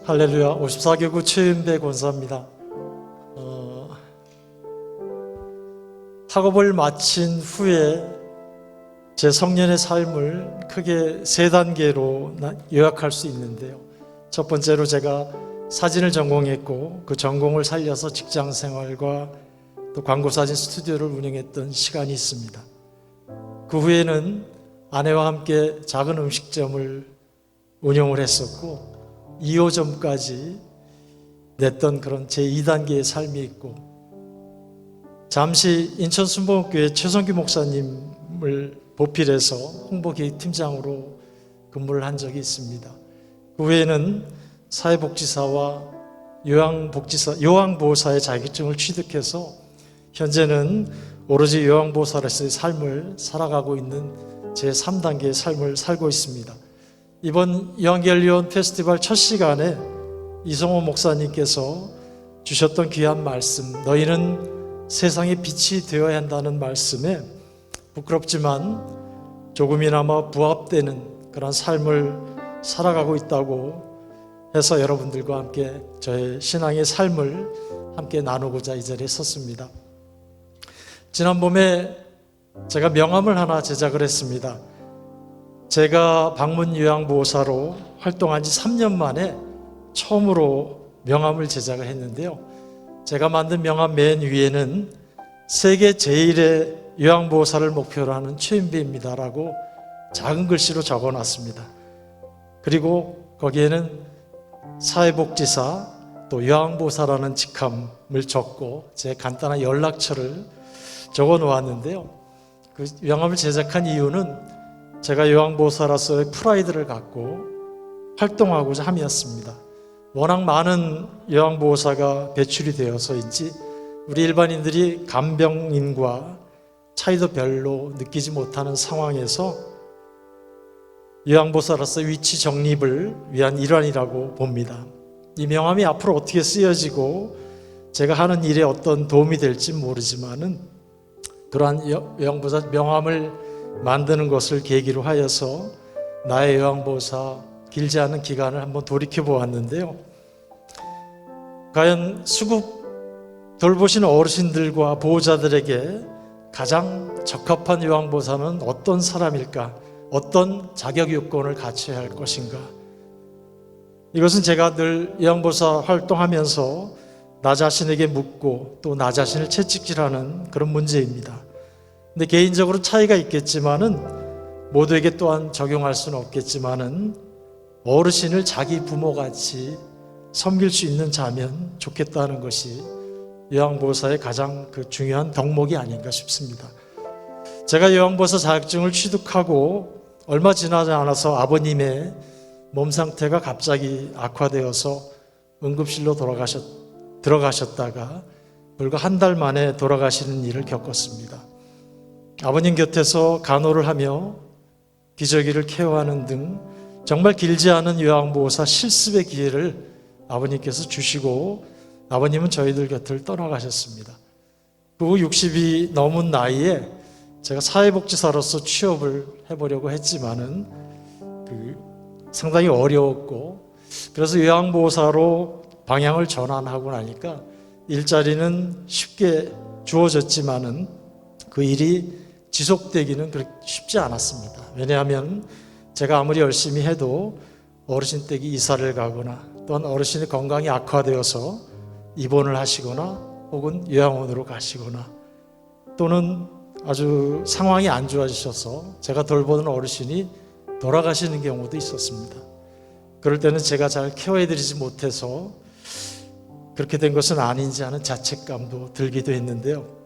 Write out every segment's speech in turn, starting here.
할렐루야. 54교구 최윤배 권사입니다. 학업을 마친 후에 제 성년의 삶을 크게 세 단계로 요약할 수 있는데요. 첫 번째로 제가 사진을 전공했고 그 전공을 살려서 직장 생활과 또 광고사진 스튜디오를 운영했던 시간이 있습니다. 그 후에는 아내와 함께 작은 음식점을 운영을 했었고 2호점까지 냈던 그런 제2단계의 삶이 있고, 잠시 인천 순복음교회 최성규 목사님을 보필해서 홍보기획팀장으로 근무를 한 적이 있습니다. 그 후에는 사회복지사와 요양보호사의 자격증을 취득해서 현재는 오로지 요양보호사로서의 삶을 살아가고 있는 제3단계의 삶을 살고 있습니다. 이번 евангел리온 페스티벌 첫 시간에 이성호 목사님께서 주셨던 귀한 말씀, 너희는 세상의 빛이 되어야 한다는 말씀에 부끄럽지만 조금이나마 부합되는 그런 삶을 살아가고 있다고 해서 여러분들과 함께 저의 신앙의 삶을 함께 나누고자 이 자리에 섰습니다. 지난 봄에 제가 명함을 하나 제작을 했습니다. 제가 방문요양보호사로 활동한 지 3년 만에 처음으로 명함을 제작을 했는데요. 제가 만든 명함 맨 위에는 세계 제1의 요양보호사를 목표로 하는 최윤배입니다 라고 작은 글씨로 적어놨습니다. 그리고 거기에는 사회복지사 또 요양보호사라는 직함을 적고 제 간단한 연락처를 적어 놓았는데요. 그 명함을 제작한 이유는 제가 요양보호사로서의 프라이드를 갖고 활동하고자 함이었습니다. 워낙 많은 요양보호사가 배출이 되어서인지 우리 일반인들이 간병인과 차이도 별로 느끼지 못하는 상황에서 요양보호사로서 위치 정립을 위한 일환이라고 봅니다. 이 명함이 앞으로 어떻게 쓰여지고 제가 하는 일에 어떤 도움이 될지 모르지만은 그러한 요양보호사 명함을 만드는 것을 계기로 하여서 나의 요양보호사 길지 않은 기간을 한번 돌이켜 보았는데요. 과연 수급 돌보시는 어르신들과 보호자들에게 가장 적합한 요양보호사는 어떤 사람일까? 어떤 자격 요건을 갖춰야 할 것인가? 이것은 제가 늘 요양보호사 활동하면서 나 자신에게 묻고 또 나 자신을 채찍질하는 그런 문제입니다. 근데 개인적으로 차이가 있겠지만은 모두에게 또한 적용할 수는 없겠지만은 어르신을 자기 부모같이 섬길 수 있는 자면 좋겠다는 것이 요양보호사의 가장 중요한 덕목이 아닌가 싶습니다. 제가 요양보호사 자격증을 취득하고 얼마 지나지 않아서 아버님의 몸 상태가 갑자기 악화되어서 응급실로 들어가셨다가 불과 한 달 만에 돌아가시는 일을 겪었습니다. 아버님 곁에서 간호를 하며 기저귀를 케어하는 등 정말 길지 않은 요양보호사 실습의 기회를 아버님께서 주시고 아버님은 저희들 곁을 떠나가셨습니다. 그 후 60이 넘은 나이에 제가 사회복지사로서 취업을 해보려고 했지만은 상당히 어려웠고, 그래서 요양보호사로 방향을 전환하고 나니까 일자리는 쉽게 주어졌지만은 그 일이 지속되기는 그렇게 쉽지 않았습니다. 왜냐하면 제가 아무리 열심히 해도 어르신 댁이 이사를 가거나 또한 어르신의 건강이 악화되어서 입원을 하시거나 혹은 요양원으로 가시거나 또는 아주 상황이 안 좋아지셔서 제가 돌보는 어르신이 돌아가시는 경우도 있었습니다. 그럴 때는 제가 잘 케어해드리지 못해서 그렇게 된 것은 아닌지 하는 자책감도 들기도 했는데요.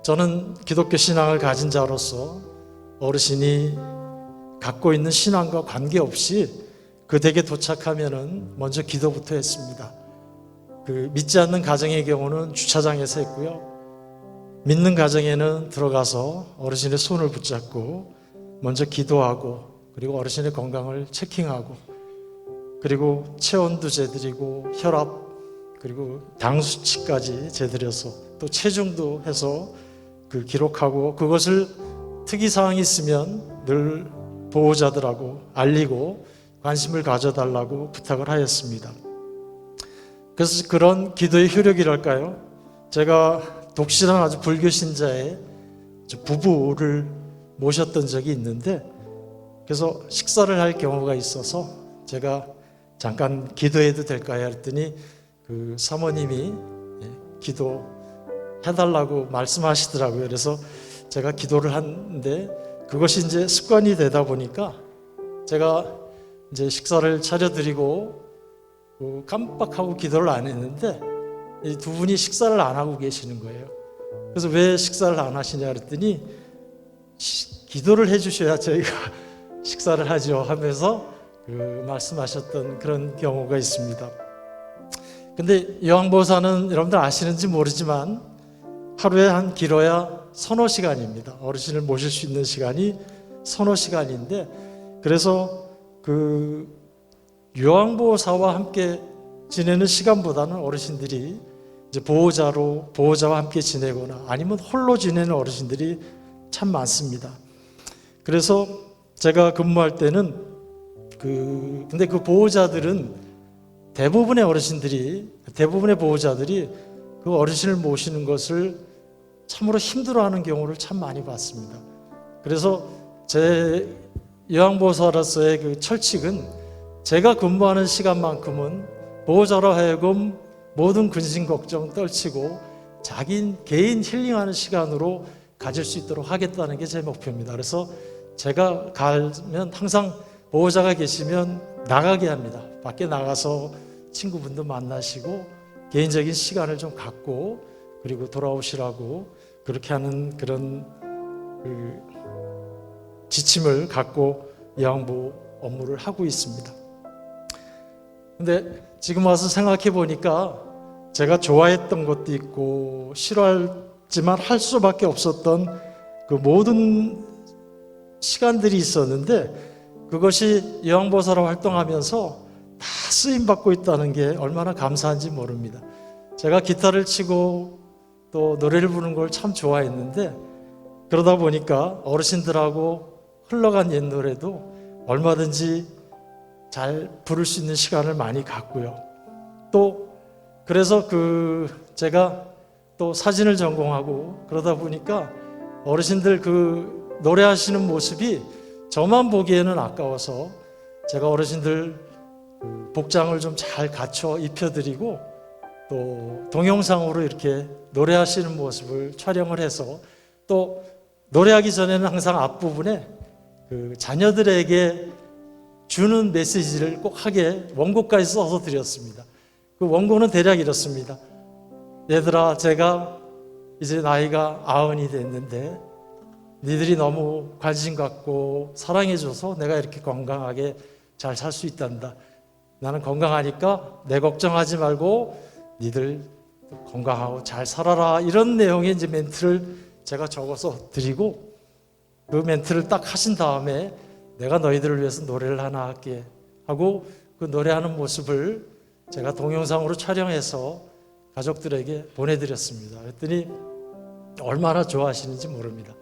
저는 기독교 신앙을 가진 자로서 어르신이 갖고 있는 신앙과 관계없이 그 댁에 도착하면은 먼저 기도부터 했습니다. 믿지 않는 가정의 경우는 주차장에서 했고요. 믿는 가정에는 들어가서 어르신의 손을 붙잡고 먼저 기도하고, 그리고 어르신의 건강을 체킹하고, 그리고 체온도 재드리고 혈압 그리고 당 수치까지 재드려서 또 체중도 해서 기록하고, 그것을 특이사항이 있으면 늘 보호자들하고 알리고 관심을 가져달라고 부탁을 하였습니다. 그래서 그런 기도의 효력이랄까요? 제가 독실한 아주 불교 신자의 부부를 모셨던 적이 있는데, 그래서 식사를 할 경우가 있어서 제가 잠깐 기도해도 될까요? 했더니 그 사모님이 기도해달라고 말씀하시더라고요. 그래서 제가 기도를 하는데 그것이 이제 습관이 되다 보니까 제가 이제 식사를 차려드리고 깜빡하고 기도를 안 했는데 이 두 분이 식사를 안 하고 계시는 거예요. 그래서 왜 식사를 안 하시냐 그랬더니 기도를 해주셔야 저희가 식사를 하죠 하면서 말씀하셨던 그런 경우가 있습니다. 근데 요한보사는 여러분들 아시는지 모르지만 하루에 한 길어야 서너 시간입니다. 어르신을 모실 수 있는 시간이 서너 시간인데, 그래서 그 요한보사와 함께 지내는 시간보다는 어르신들이 이제 보호자와 함께 지내거나 아니면 홀로 지내는 어르신들이 참 많습니다. 그래서 제가 근무할 때는 근데 그 보호자들은 대부분의 보호자들이 그 어르신을 모시는 것을 참으로 힘들어하는 경우를 참 많이 봤습니다. 그래서 제 요양보호사로서의 그 철칙은 제가 근무하는 시간만큼은 보호자로 하여금 모든 근심 걱정 떨치고 자기 개인 힐링하는 시간으로 가질 수 있도록 하겠다는 게 제 목표입니다. 그래서 제가 가면 항상 보호자가 계시면 나가게 합니다. 밖에 나가서 친구분도 만나시고 개인적인 시간을 좀 갖고 그리고 돌아오시라고 그렇게 하는 그런 지침을 갖고 요양보호 업무를 하고 있습니다. 근데 지금 와서 생각해 보니까 제가 좋아했던 것도 있고 싫어했지만 할 수밖에 없었던 그 모든 시간들이 있었는데 그것이 요양보호사로 활동하면서 다 쓰임받고 있다는 게 얼마나 감사한지 모릅니다. 제가 기타를 치고 또 노래를 부르는 걸 참 좋아했는데 그러다 보니까 어르신들하고 흘러간 옛 노래도 얼마든지 잘 부를 수 있는 시간을 많이 갖고요. 또 그래서 제가 또 사진을 전공하고 그러다 보니까 어르신들 노래하시는 모습이 저만 보기에는 아까워서 제가 어르신들 복장을 좀 잘 갖춰 입혀드리고 또 동영상으로 이렇게 노래하시는 모습을 촬영을 해서 또 노래하기 전에는 항상 앞부분에 자녀들에게 주는 메시지를 꼭 하게 원고까지 써서 드렸습니다. 그 원고는 대략 이렇습니다. 얘들아, 제가 이제 나이가 90이 됐는데 니들이 너무 관심 갖고 사랑해줘서 내가 이렇게 건강하게 잘 살 수 있단다. 나는 건강하니까 내 걱정하지 말고 니들 건강하고 잘 살아라. 이런 내용의 이제 멘트를 제가 적어서 드리고 그 멘트를 딱 하신 다음에 내가 너희들을 위해서 노래를 하나 할게 하고 그 노래하는 모습을 제가 동영상으로 촬영해서 가족들에게 보내드렸습니다. 그랬더니 얼마나 좋아하시는지 모릅니다.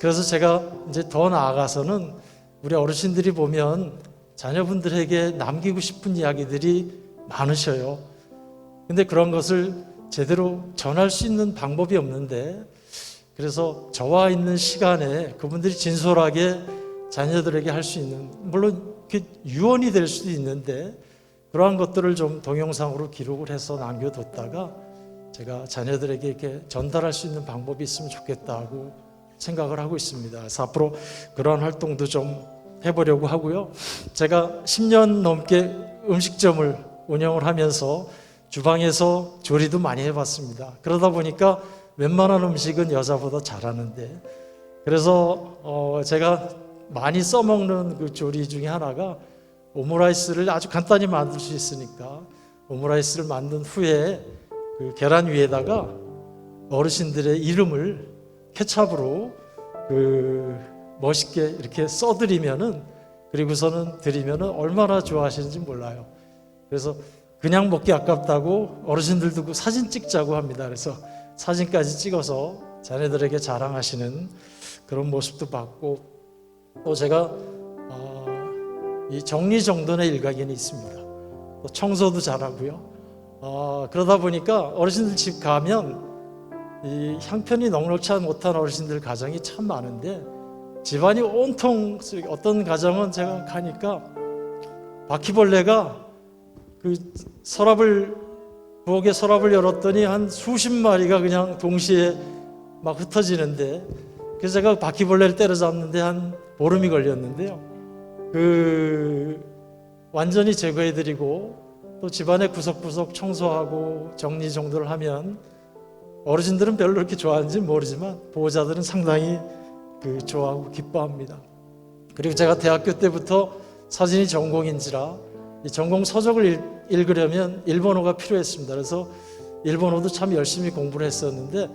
그래서 제가 이제 더 나아가서는 우리 어르신들이 보면 자녀분들에게 남기고 싶은 이야기들이 많으셔요. 근데 그런 것을 제대로 전할 수 있는 방법이 없는데 그래서 저와 있는 시간에 그분들이 진솔하게 자녀들에게 할 수 있는, 물론 유언이 될 수도 있는데 그러한 것들을 좀 동영상으로 기록을 해서 남겨뒀다가 제가 자녀들에게 이렇게 전달할 수 있는 방법이 있으면 좋겠다고 생각을 하고 있습니다. 그래서 앞으로 그러한 활동도 좀 해보려고 하고요. 제가 10년 넘게 음식점을 운영을 하면서 주방에서 조리도 많이 해봤습니다. 그러다 보니까 웬만한 음식은 여자보다 잘하는데 그래서 제가 많이 써먹는 그 조리 중에 하나가 오므라이스를 아주 간단히 만들 수 있으니까 오므라이스를 만든 후에 그 계란 위에다가 어르신들의 이름을 케찹으로 멋있게 이렇게 써드리면은 그리고서는 드리면은 얼마나 좋아하시는지 몰라요. 그래서 그냥 먹기 아깝다고 어르신들도 그 사진 찍자고 합니다. 그래서 사진까지 찍어서 자녀들에게 자랑하시는 그런 모습도 봤고 또 제가 이 정리정돈의 일각에는 있습니다. 또 청소도 잘하고요. 그러다 보니까 어르신들 집 가면 이 형편이 넉넉지 못한 어르신들 가정이 참 많은데 집안이 온통, 어떤 가정은 제가 가니까 바퀴벌레가 그 부엌에 서랍을 열었더니 한 수십 마리가 그냥 동시에 막 흩어지는데, 그래서 제가 바퀴벌레를 때려잡는데 한 보름이 걸렸는데요. 완전히 제거해드리고 또 집안의 구석구석 청소하고 정리정돈을 하면 어르신들은 별로 그렇게 좋아하는지 모르지만 보호자들은 상당히 좋아하고 기뻐합니다. 그리고 제가 대학교 때부터 사진이 전공인지라 이 전공 서적을 읽으려면 일본어가 필요했습니다. 그래서 일본어도 참 열심히 공부를 했었는데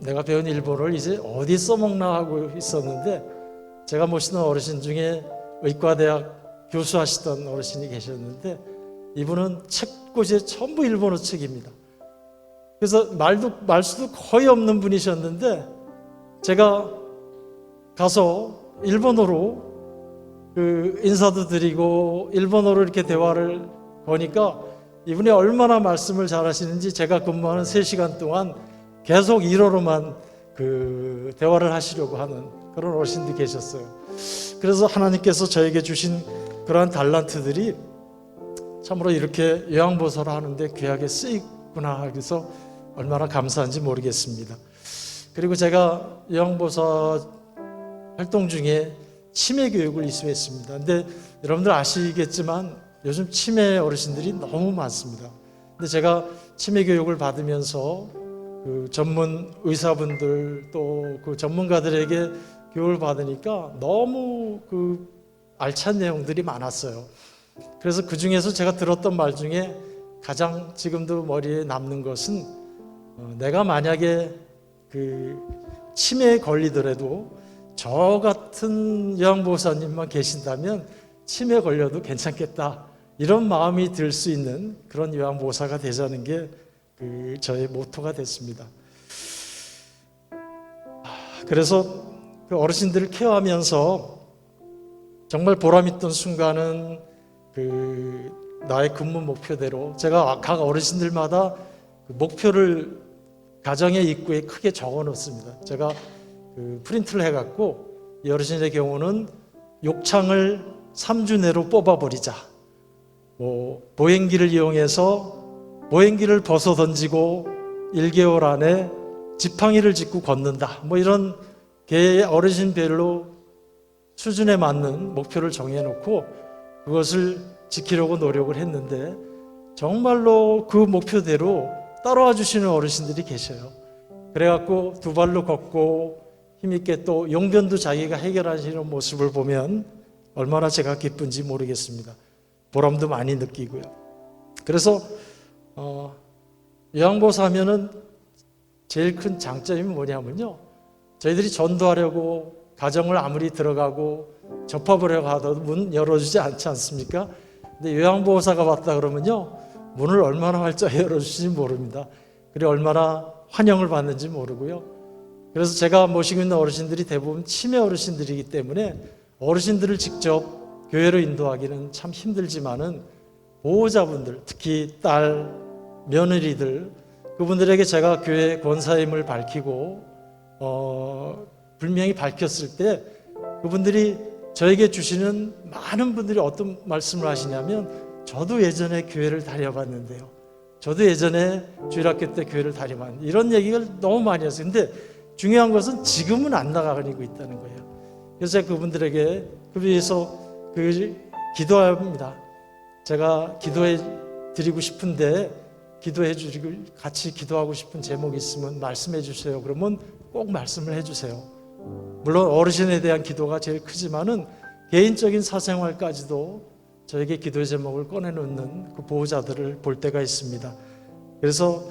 내가 배운 일본어를 이제 어디 써먹나 하고 있었는데, 제가 모시는 어르신 중에 의과대학 교수하시던 어르신이 계셨는데 이분은 책꽂이에 전부 일본어 책입니다. 그래서 말수도 거의 없는 분이셨는데 제가 가서 일본어로 인사도 드리고 일본어로 이렇게 대화를 거니까 이분이 얼마나 말씀을 잘하시는지 제가 근무하는 3시간 동안 계속 일어로만 대화를 하시려고 하는 그런 어르신들이 계셨어요. 그래서 하나님께서 저에게 주신 그러한 달란트들이 참으로 이렇게 요양보살을 하는데 귀하게 쓰이구나 해서 얼마나 감사한지 모르겠습니다. 그리고 제가 요양보살 활동 중에 치매 교육을 이수했습니다. 근데 여러분들 아시겠지만 요즘 치매 어르신들이 너무 많습니다. 근데 제가 치매 교육을 받으면서 전문 의사분들 또 전문가들에게 교육을 받으니까 너무 알찬 내용들이 많았어요. 그래서 그 중에서 제가 들었던 말 중에 가장 지금도 머리에 남는 것은 내가 만약에 치매에 걸리더라도 저 같은 요양보호사님만 계신다면 치매에 걸려도 괜찮겠다, 이런 마음이 들 수 있는 그런 요양보호사가 되자는 게 저의 모토가 됐습니다. 그래서 어르신들을 케어하면서 정말 보람있던 순간은 나의 근무 목표대로 제가 각 어르신들마다 목표를 가정의 입구에 크게 적어 놓습니다. 제가 프린트를 해갖고 이 어르신의 경우는 욕창을 3주 내로 뽑아버리자, 보행기를 이용해서 보행기를 벗어 던지고 1개월 안에 지팡이를 짚고 걷는다, 이런 개의 어르신별로 수준에 맞는 목표를 정해놓고 그것을 지키려고 노력을 했는데 정말로 그 목표대로 따라와 주시는 어르신들이 계셔요. 그래갖고 2발로 걷고 힘있게 또 용변도 자기가 해결하시는 모습을 보면 얼마나 제가 기쁜지 모르겠습니다. 보람도 많이 느끼고요. 그래서 요양보호사 하면은 제일 큰 장점이 뭐냐면요, 저희들이 전도하려고 가정을 아무리 들어가고 접합을 하더라도 문 열어주지 않지 않습니까? 근데 요양보호사가 왔다 그러면요, 문을 얼마나 활짝 열어주시는지 모릅니다. 그리고 얼마나 환영을 받는지 모르고요. 그래서 제가 모시고 있는 어르신들이 대부분 치매 어르신들이기 때문에 어르신들을 직접 교회로 인도하기는 참 힘들지만은 보호자분들, 특히 딸, 며느리들, 그분들에게 제가 교회 권사임을 밝히고 분명히 밝혔을 때 그분들이 저에게 주시는 많은 분들이 어떤 말씀을 하시냐면, 저도 예전에 교회를 다녀봤는데요, 저도 예전에 주일학교 때 교회를 다녀봤는데, 이런 얘기를 너무 많이 했어요. 근데 중요한 것은 지금은 안 나가고 있다는 거예요. 그래서 제가 그분들에게 위해서 기도합니다. 제가 기도해 드리고 싶은데 기도해 주시고 같이 기도하고 싶은 제목이 있으면 말씀해 주세요. 그러면 꼭 말씀을 해 주세요. 물론 어르신에 대한 기도가 제일 크지만은 개인적인 사생활까지도 저에게 기도의 제목을 꺼내놓는 그 보호자들을 볼 때가 있습니다. 그래서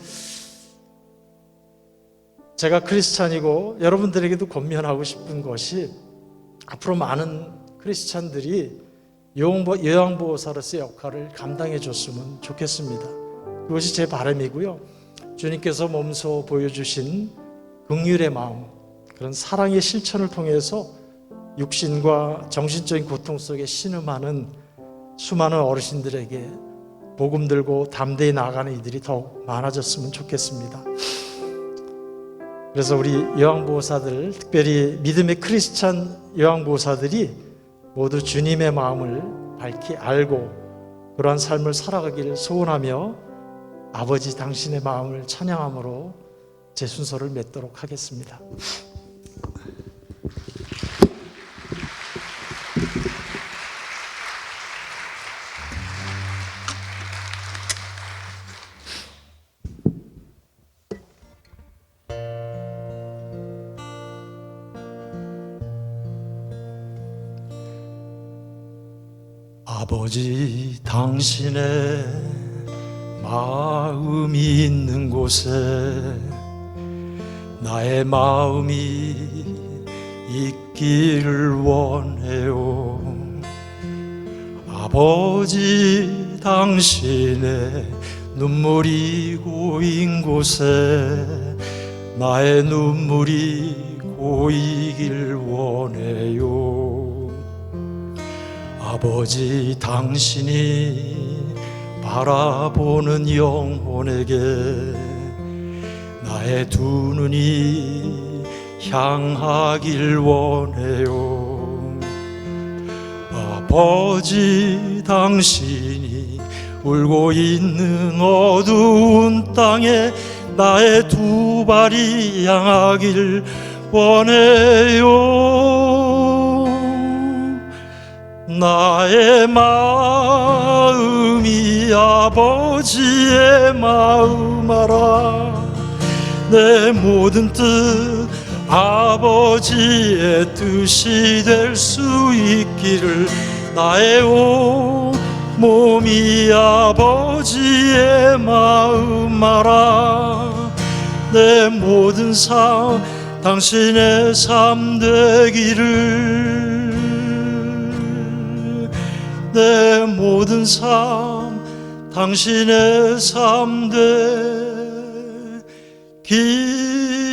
제가 크리스찬이고 여러분들에게도 권면하고 싶은 것이, 앞으로 많은 크리스찬들이 요양보호사로서의 역할을 감당해 줬으면 좋겠습니다. 그것이 제 바람이고요. 주님께서 몸소 보여주신 긍휼의 마음, 그런 사랑의 실천을 통해서 육신과 정신적인 고통 속에 신음하는 수많은 어르신들에게 복음 들고 담대히 나아가는 이들이 더욱 많아졌으면 좋겠습니다. 그래서 우리 요양보호사들, 특별히 믿음의 크리스찬 요양보호사들이 모두 주님의 마음을 밝히 알고 그러한 삶을 살아가기를 소원하며 아버지 당신의 마음을 찬양함으로 제 순서를 맺도록 하겠습니다. 아버지 당신의 마음이 있는 곳에 나의 마음이 있기를 원해요. 아버지 당신의 눈물이 고인 곳에 나의 눈물이 고이길 원해요. 아버지 당신이 바라보는 영혼에게 나의 두 눈이 향하길 원해요. 아버지 당신이 울고 있는 어두운 땅에 나의 두 발이 향하길 원해요. 나의 마음이 아버지의 마음 알아. 내 모든 뜻 아버지의 뜻이 될 수 있기를 나의 온 몸이 아버지의 마음 알아. 내 모든 삶 당신의 삶 되기를 내 모든 삶 당신의 삶 되기를